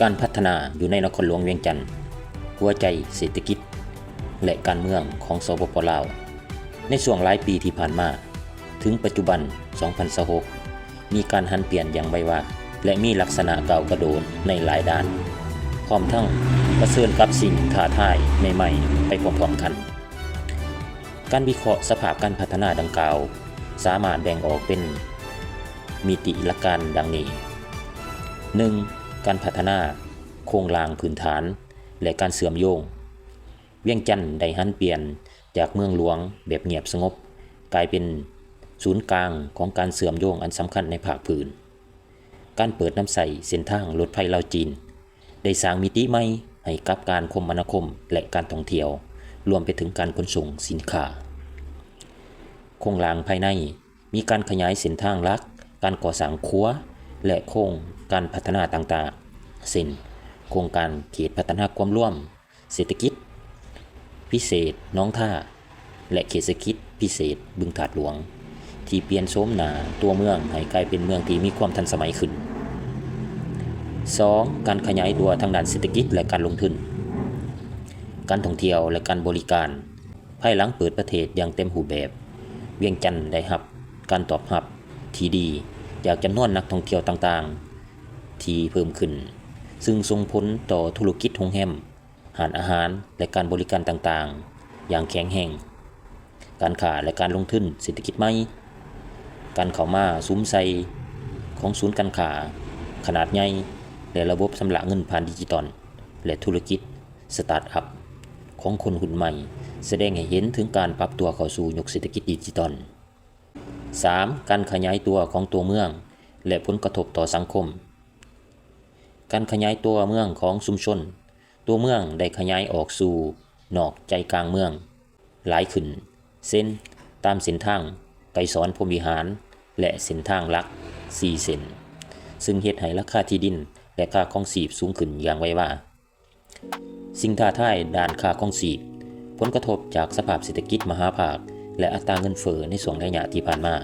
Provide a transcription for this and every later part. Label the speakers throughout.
Speaker 1: การพัฒนาอยู่ในนครหลวงเวียงจันทน์หัวใจเศรษฐกิจและการเมืองของสปป.ลาวในช่วงหลายปีที่ผ่านมาถึงปัจจุบัน 2026 มีการหันเปลี่ยนอย่างไววาและมีลักษณะก้าวกระโดดในหลายด้านพร้อมทั้งเผชิญกับสิ่งท้าทายใหม่ๆไปพร้อมๆกันการวิเคราะห์สภาพการพัฒนาดังกล่าวสามารถแบ่งออกเป็นมิติหลักการดังนี้ 1. การพัฒนาโครงสร้างพื้นฐานและการเชื่อมโยงเวียงจันทน์ได้หันเปลี่ยนจากเมืองหลวงแบบเงียบสงบกลายเป็นศูนย์กลางของการเชื่อมโยงอันสำคัญในภาคพื้นการเปิดน้ำใสเส้นทางรถไฟลาวจีนได้สร้างมิติใหม่ให้กับการคมนาคมและการท่องเที่ยวรวมไปถึงการขนส่งสินค้าโครงสร้างภายในมีการขยายเส้นทางหลักการก่อสร้างรั้วและโครงการพัฒนาต่างๆเช่นโครงการเขตพัฒนาความร่วมเศรษฐกิจพิเศษน้องท่าและเขตเศรษฐกิจพิเศษบึงถาดหลวงที่เปลี่ยนโฉมหน้าตัวเมืองให้กลายเป็นเมืองที่มีความทันสมัยขึ้น 2. การขยายตัวทางด้านเศรษฐกิจและการลงทุนการท่องเที่ยวและการบริการภายหลังเปิดประเทศอย่างเต็มรูปแบบเวียงจันทน์ได้รับการตอบรับที่ดีจากจำนวนนักท่องเที่ยวต่างๆที่เพิ่มขึ้นซึ่งส่งผลต่อธุรกิจโรงแรมร้านอาหารและการบริการต่างๆอย่างแข็งแรงการค้าและการลงทุนเศรษฐกิจใหม่การเข้ามาซุ้มไซของศูนย์การค้าขนาดใหญ่และระบบชำระเงินผ่านดิจิตอลและธุรกิจสตาร์ทอัพของคนรุ่นใหม่แสดงให้เห็นถึงการปรับตัวเข้าสู่ยุคเศรษฐกิจดิจิตอล 3. การขยายตัวของตัวเมืองและผลกระทบต่อสังคมการขยายตัวเมืองของชุมชนตัวเมืองได้ขยายออกสู่นอกใจกลางเมืองหลายขึ้นเส้นตามเส้นทางไกรสอนพรหมวิหารและเส้นทางหลัก4เส้นซึ่งเฮ็ดให้ราคาที่ดินและค่าครองชีพสูงขึ้นอย่างไววาสิ่งท้าทายด้านค่าครองชีพผลกระทบจากสภาพเศรษฐกิจมหาภาคและอัตราเงินเฟ้อในช่วงระยะที่ผ่านมา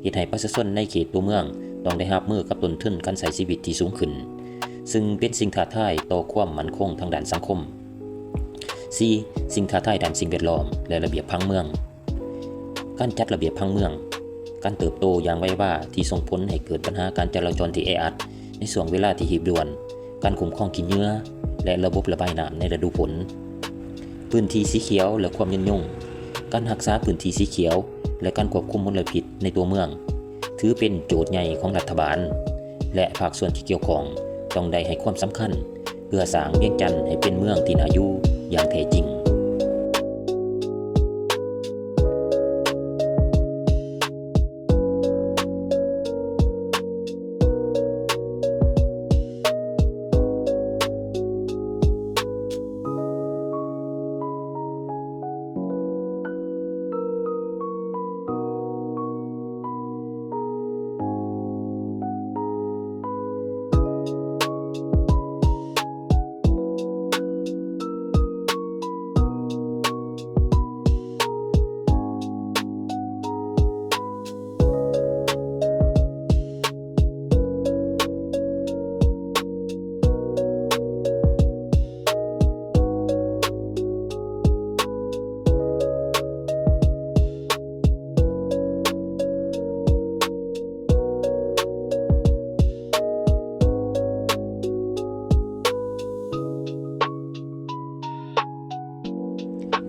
Speaker 1: เฮ็ดให้ประชาชนในเขตตัวเมืองต้องได้รับมือกับต้นทุนการใช้ชีวิตที่สูงขึ้นซึ่งเป็นสิ่งท้าทายต่อความมั่นคงทางด้านสังคม 4. สิ่งท้าทายด้านสิ่งแวดล้อมและระเบียบผังเมืองการจัดระเบียบผังเมืองการเติบโตอย่างไววาที่ส่งผลให้เกิดปัญหาการจราจรที่แออัดในช่วงเวลาที่หีบด่วนการคุ้มครองขี้เหงื่อและระบบระบายน้ำในฤดูฝนพื้นที่สีเขียวและความยืนยงการรักษาพื้นที่สีเขียวและการควบคุมมลพิษในตัวเมืองถือเป็นโจทย์ใหญ่ของรัฐบาลและภาคส่วนที่เกี่ยวข้องต้องได้ให้ความสำคัญเพื่อสร้างเวียงจันทน์ให้เป็นเมืองที่น่าอยู่อย่างแท้จริง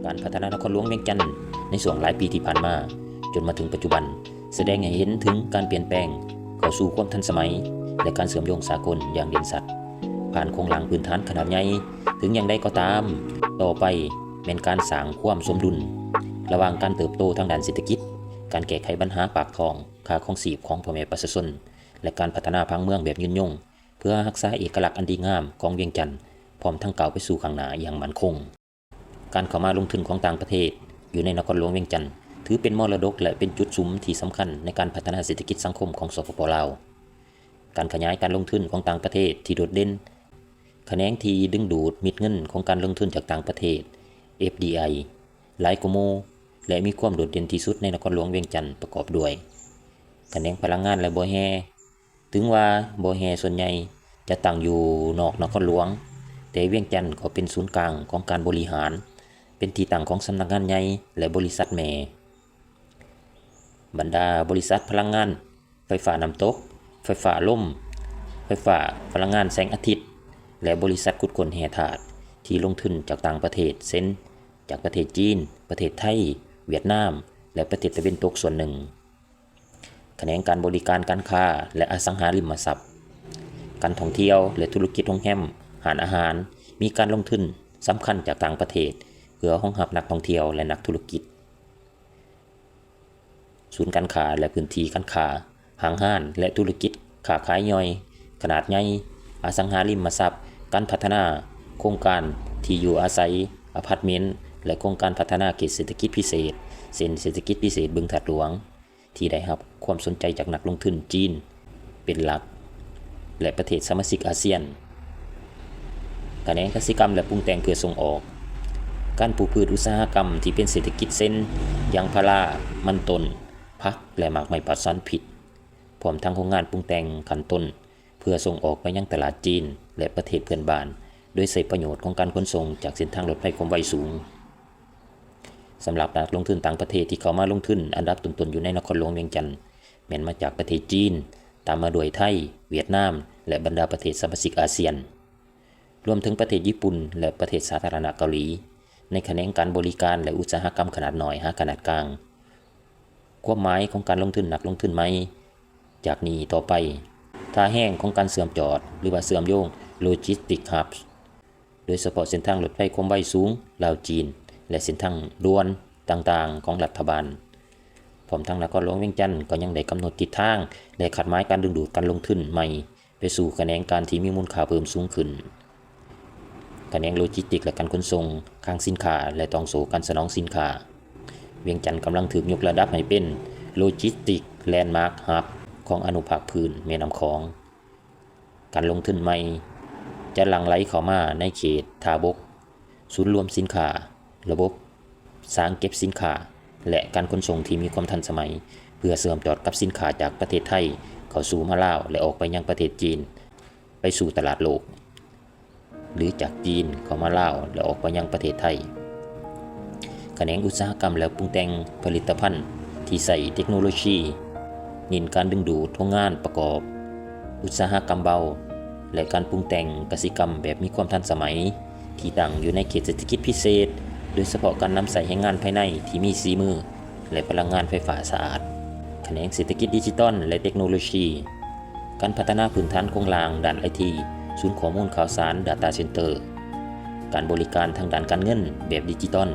Speaker 1: การพัฒนานครหลวงเวียงจันทน์ในช่วงหลายปีที่ผ่านมาจนมาถึงปัจจุบันแสดงให้เห็นถึงการเปลี่ยนแปลงเข้าสู่ความทันสมัยและการเชื่อมโยงสากลอย่างเด่นชัดผ่านโครงสร้างพื้นฐานขนาดใหญ่ถึงอย่างใดก็ตามต่อไปเป็นการสร้างความสมดุลระหว่างการเติบโตทางด้านเศรษฐกิจการแก้ไขปัญหาปากท้องค่าครองชีพของพ่อแม่ประชาชนและการพัฒนาผังเมืองแบบยืนยงเพื่อรักษาเอกลักษณ์อันดีงามของเวียงจันทน์พร้อมทั้งก้าวไปสู่ข้างหน้าอย่างมั่นคงการเข้ามาลงทุนของต่างประเทศอยู่ในนครหลวงเวียงจันทน์ถือเป็นมรดกและเป็นจุดสุมที่สำคัญในการพัฒนาเศรษฐกิจสังคมของสปป.ลาวการขยายการลงทุนของต่างประเทศที่โดดเด่นแขนงที่ดึงดูดเม็ดเงินของการลงทุนจากต่างประเทศ FDI หลายกว่าหมู่และมีความโดดเด่นที่สุดในนครหลวงเวียงจันทน์ประกอบด้วยแขนงพลังงานและบ่อแฮถึงว่าบ่อแฮส่วนใหญ่ จะตั้งอยู่นอกนครหลวงแต่เวียงจันทน์ก็เป็นศูนย์กลางของการบริหารเป็นที่ตั้งของสำนักงานใหญ่และบริษัทแม่บรรดาบริษัทพลังงานไฟฟ้าน้ำตกไฟฟ้าลมไฟฟ้าพลังงานแสงอาทิตย์และบริษัทขุดค้นแร่ธาตุที่ลงทุนจากต่างประเทศเช่นจากประเทศจีนประเทศไทยเวียดนามและประเทศตะวันตกส่วนหนึ่งแขนงการบริการการค้าและอสังหาริมทรัพย์การท่องเที่ยวและธุรกิจโรงแรมอาหารมีการลงทุนสำคัญจากต่างประเทศเพื่อรองรับนักท่องเที่ยวและนักธุรกิจศูนย์การค้าและพื้นที่การค้าห้างห้านและธุรกิจค้าขายย่อยขนาดใหญ่อสังหาริมทรัพย์การพัฒนาโครงการที่อยู่อาศัยอพาร์ตเมนต์และโครงการพัฒนาเขตเศรษฐกิจพิเศษเส้นเศรษฐกิจพิเศษบึงถัดหลวงที่ได้รับความสนใจจากนักลงทุนจีนเป็นหลักและประเทศสมาชิกอาเซียนแขนงกสิกรรมและปรุงแต่งเพื่อส่งออกการปลูกพืชอุตสาหกรรมที่เป็นเศรษฐกิจเส้นยางพารามันต้นผักและหมากไม้ปลอดสารพิษพร้อมทั้งโรงงานปรุงแต่งขั้นต้นเพื่อส่งออกไปยังตลาดจีนและประเทศเพื่อนบ้านโดยใช้ประโยชน์ของการขนส่งจากเส้นทางรถไฟความไวสูงสำหรับนักลงทุนต่างประเทศที่เข้ามาลงทุนอันดับต้นๆอยู่ในนครหลวงเวียงจันทน์แม้นมาจากประเทศจีนตามมาด้วยไทยเวียดนามและบรรดาประเทศสมาชิกอาเซียนรวมถึงประเทศญี่ปุ่นและประเทศสาธารณรัฐเกาหลีในแขนงการบริการและอุตสาหกรรมขนาดน้อยหาขนาดกลางความหมายของการลงทุนนักลงทุนใหม่จากนี้ต่อไปท่าแห้งของการเสื่อมจอดหรือว่าเสื่อมโยงโลจิสติกฮับโดยเฉพาะเส้นทางรถไฟความไวสูงลาวจีนและเส้นทางด่วนต่างๆของรัฐบาลพร้อมทั้งนครหลวงเวียงจันทน์ก็ยังได้กำหนดทิศทางและขัดหมายการดึงดูดการลงทุนใหม่ไปสู่แขนงการที่มีมูลค่าเพิ่มสูงขึ้นแขนงโลจิสติกและการขนส่งคลังสินค้าและต้องโสการสนองสินค้าเวียงจันทน์กำลังถูกยกระดับให้เป็นโลจิสติกแลนด์มาร์คฮับของอนุภาคพื้นแม่น้ำคลองการลงทุนใหม่จะหลั่งไหลเข้ามาในเขตท่าบกศูนย์รวมสินค้าระบบสร้างเก็บสินค้าและการขนส่งที่มีความทันสมัยเพื่อเชื่อมต่อกับสินค้าจากประเทศไทยเข้าสู่มาลาวและออกไปยังประเทศจีนไปสู่ตลาดโลกหรือจากจีนเข้ามาลาวและออกไปยังประเทศไทยแขนงอุตสาหกรรมและปรุงแต่งผลิตภัณฑ์ที่ใส่เทคโนโลยีเน้นการดึงดูดโรงงานประกอบอุตสาหกรรมเบาและการปรุงแต่งกสิกรรมแบบมีความทันสมัยที่ตั้งอยู่ในเขตเศรษฐกิจพิเศษโดยเฉพาะการนำใส่แรงงานภายในที่มีฝีมือและพลังงานไฟฟ้าสะอาดแขนงเศรษฐกิจดิจิทัลและเทคโนโลยีการพัฒนาพื้นฐานโครงสร้างด้านไอทีศูนย์ข้อมูลข่าวสาร Data Center การบริการทางด้านการเงินแบบดิจิทัล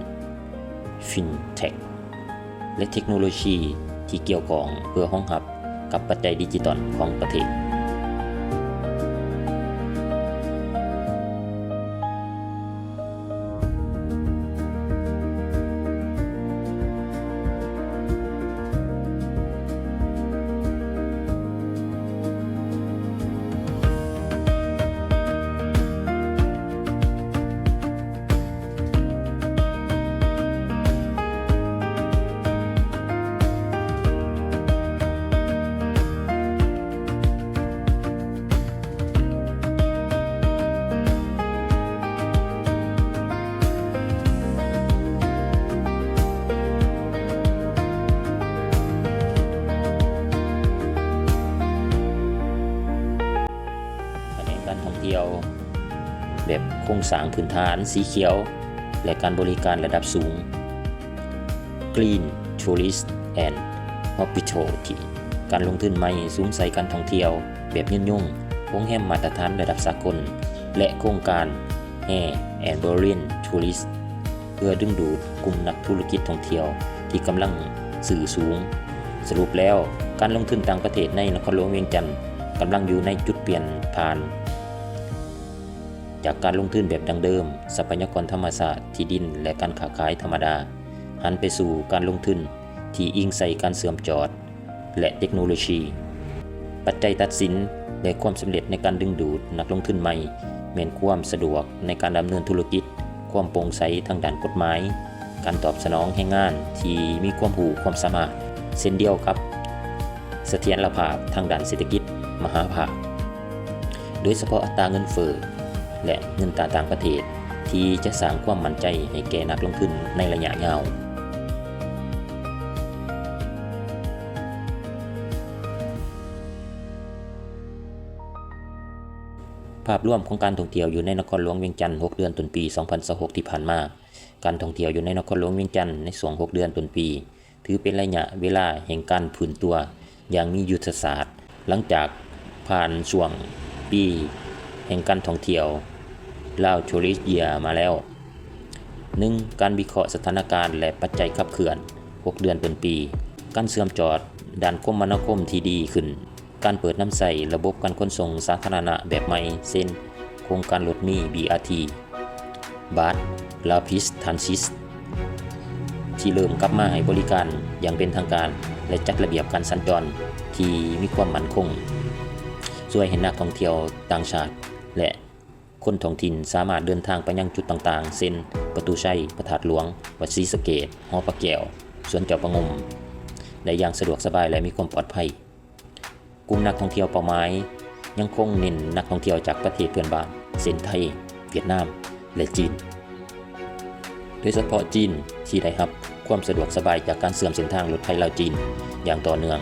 Speaker 1: FinTech และเทคโนโลยีที่เกี่ยวข้องเพื่อรองรับกับปัจจัยดิจิทัลของประเทศการท่องเที่ยวแบบโครงสร้างพื้นฐานสีเขียวและการบริการระดับสูง Green Tourist and Hospitality การลงทุนใหม่สูงใส่การท่องเที่ยวแบบยืนยงโรงแรมมาตรฐานระดับสากลและโครงการ Air and Berlin Tourist เพื่อดึงดูดกลุ่มนักธุรกิจท่องเที่ยวที่กำลังสื่อสูงสรุปแล้วการลงทุนต่างประเทศในนครหลวงเวียงจันทน์กำลังอยู่ในจุดเปลี่ยนผ่านจากการลงทุนแบบดั้งเดิมทรัพยากรธรรมชาติที่ดินและการค้าขายธรรมดาหันไปสู่การลงทุนที่อิงใส่การเชื่อมจอดและเทคโนโลยีปัจจัยตัดสินและความสำเร็จในการดึงดูดนักลงทุนใหม่แม้นความสะดวกในการดำเนินธุรกิจความโปร่งใสทางด้านกฎหมายการตอบสนองแรงงานที่มีความรู้ความสามารถเช่นเดียวกับเสถียรภาพทางด้านเศรษฐกิจมหาภาค โดยเฉพาะอัตราเงินเฟ้อและเงินตราต่างประเทศที่จะสร้างความมั่นใจให้แก่นักลงทุนในระยะยาวภาพรวมของการท่องเที่ยวอยู่ในนครหลวงเวียงจันทร์6เดือนต้นปี2026ที่ผ่านมาการท่องเที่ยวอยู่ในนครหลวงเวียงจันทร์ในช่วง6เดือนต้นปีถือเป็นระยะเวลาแห่งการฟื้นตัวอย่างมียุทธศาสตร์หลังจากผ่านช่วงปีแห่งการท่องเที่ยวลาวทัวริสต์เยียร์มาแล้ว 1. การวิเคราะห์สถานการณ์และปัจจัยขับเคลื่อน6เดือนต้นปีการเชื่อมจอดด้านคมนาคมที่ดีขึ้นการเปิดน้ำใสระบบการขนส่งสาธารณะแบบใหม่เช่นโครงการรถเมล์ BRT บัส Rapid Transit ที่เริ่มกลับมาให้บริการอย่างเป็นทางการและจัดระเบียบการสัญจรที่มีความมั่นคงช่วยให้นักท่องเที่ยวต่างชาติและคนท้องถิ่นสามารถเดินทางไปยังจุดต่างๆเช่นประตูชัยพระธาตุหลวงวัดศรีสะเกษหอพระแก้วสวนเจ้าประงมได้อย่างสะดวกสบายและมีความปลอดภัยกลุ่มนักท่องเที่ยวเป้าหมายยังคงเน้นนักท่องเที่ยวจากประเทศเพื่อนบ้านเช่นไทยเวียดนามและจีนโดยเฉพาะจีนที่ได้รับความสะดวกสบายจากการเชื่อมเส้นทางรถไฟลาวจีนอย่างต่อเนื่อง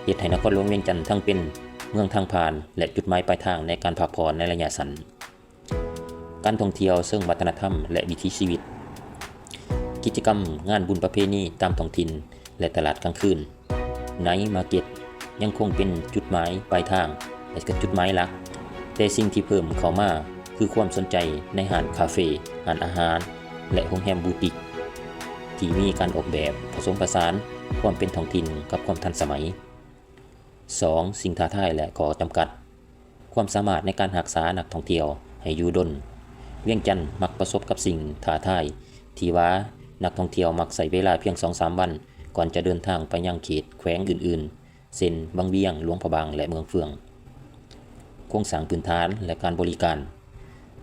Speaker 1: เฮ็ดให้นครหลวงเวียงจันทร์ทั้งเป็นเมืองทางผ่านและจุดหมายปลายทางในการพักผ่อนในระยะสั้นการท่องเที่ยวเชิงวัฒนธรรมและวิถีชีวิตกิจกรรมงานบุญประเพณีตามท้องถิ่นและตลาดกลางคืนไนท์มาร์เก็ตยังคงเป็นจุดหมายปลายทางและก็จุดหมายหลักแต่สิ่งที่เพิ่มเข้ามาคือความสนใจในร้านคาเฟ่ร้านอาหารและโรงแรมบูติกที่มีการออกแบบผสมผสานความเป็นท้องถิ่นกับความทันสมัย 2. สิ่งท้าทายและข้อจำกัดความสามารถในการรักษานักท่องเที่ยวให้อยู่ดลเวียงจันทร์มักประสบกับสิ่งท้าทายที่ว่านักท่องเที่ยวมักใช้เวลาเพียง 2-3 วันก่อนจะเดินทางไปยังเขตแขวงอื่นๆเช่นบางเวียงหลวงพระบางและเมืองเฟืองโครงสร้างพื้นฐานและการบริการ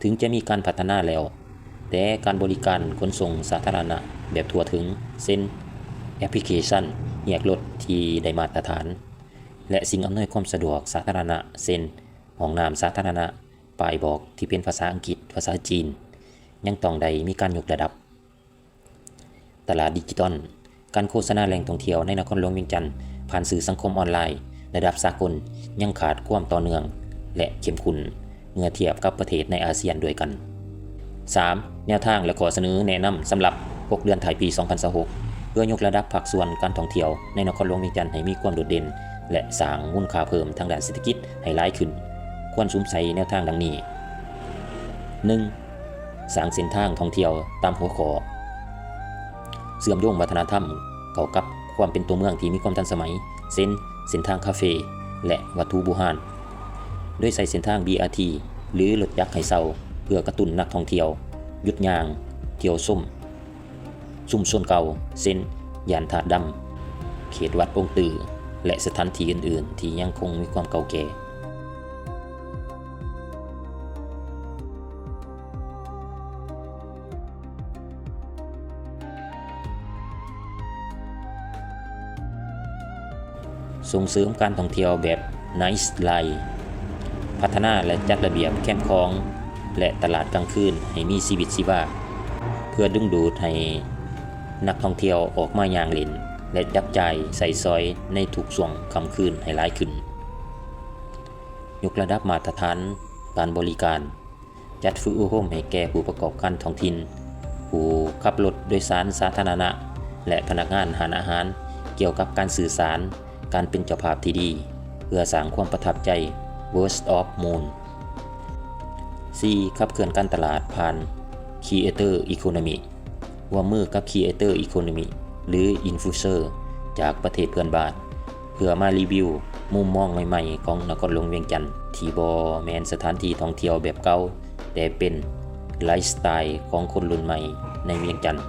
Speaker 1: ถึงจะมีการพัฒนาแล้วแต่การบริการขนส่งสาธารณะแบบทั่วถึงเช่นแอปพลิเคชันแยกรถที่ได้มาตรฐานและสิ่งอำนวยความสะดวกสาธารณะเช่นห้องน้ำสาธารณะป้ายบอกที่เป็นภาษาอังกฤษภาษาจีนยังต้องได้มีการยกระดับตลาดดิจิทัลการโฆษณาแหล่งท่องเที่ยวในนครหลวงเวียงจันทร์ผ่านสื่อสังคมออนไลน์ระดับสากลยังขาดความต่อเนื่องและเข้มข้นเมื่อเทียบกับประเทศในอาเซียนด้วยกัน 3. แนวทางและข้อเสนอแนะนำสำหรับ6เดือนท้ายปี2026เพื่อยกระดับภาคส่วนการท่องเที่ยวในนครหลวงเวียงจันทร์ให้มีความโดดเด่นและสร้างมูลค่าเพิ่มทางด้านเศรษฐกิจให้หลายขึ้นควรสวมใส่แนวทางดังนี้ 1. สร้างเส้นทางท่องเที่ยวตามหัวข้อเชื่อมโยงวัฒนธรรมเข้ากับความเป็นตัวเมืองที่มีความทันสมัยเช่นเส้นทางคาเฟ่และวัตถุโบราณโดยใส่เส้นทาง BRT หรือรถยักษ์ให้เซาเพื่อกระตุ้นนักท่องเที่ยวหยุดย่างเที่ยวซุ่มชนเก่าเช่นย่านถาดดำเขตวัดองค์ตือและสถานที่อื่นๆที่ยังคงมีความเก่าแก่ส่งเสริมการท่องเที่ยวแบบ Nice Life พัฒนาและจัดระเบียบแคมป์ของและตลาดกลางคืนให้มีชีวิตชีวาเพื่อดึงดูดให้นักท่องเที่ยวออกมาย่างเล่นและจับจ่ายใส่ซอยในทุกช่วงค่ำคืนให้หลายขึ้นยกระดับมาตรฐานการบริการจัดฝึกอบรมให้แก่ผู้ประกอบการท้องถิ่นผู้ขับรถโดยสารสาธารณะและพนักงานร้านอาหารเกี่ยวกับการสื่อสารการเป็นเจ้าภาพที่ดีเพื่อสร้างความประทับใจ Word of Mouth 4. ขับเคลื่อนการตลาดผ่าน Creator Economy ร่วมมือกับ Creator Economy หรือ Influencer จากประเทศเพื่อนบ้านเพื่อมารีวิวมุมมองใหม่ๆของนครหลวงเวียงจันทร์ที่บ่แม่นสถานที่ท่องเที่ยวแบบเก่าแต่เป็นไลฟ์สไตล์ของคนรุ่นใหม่ในเวียงจันทร์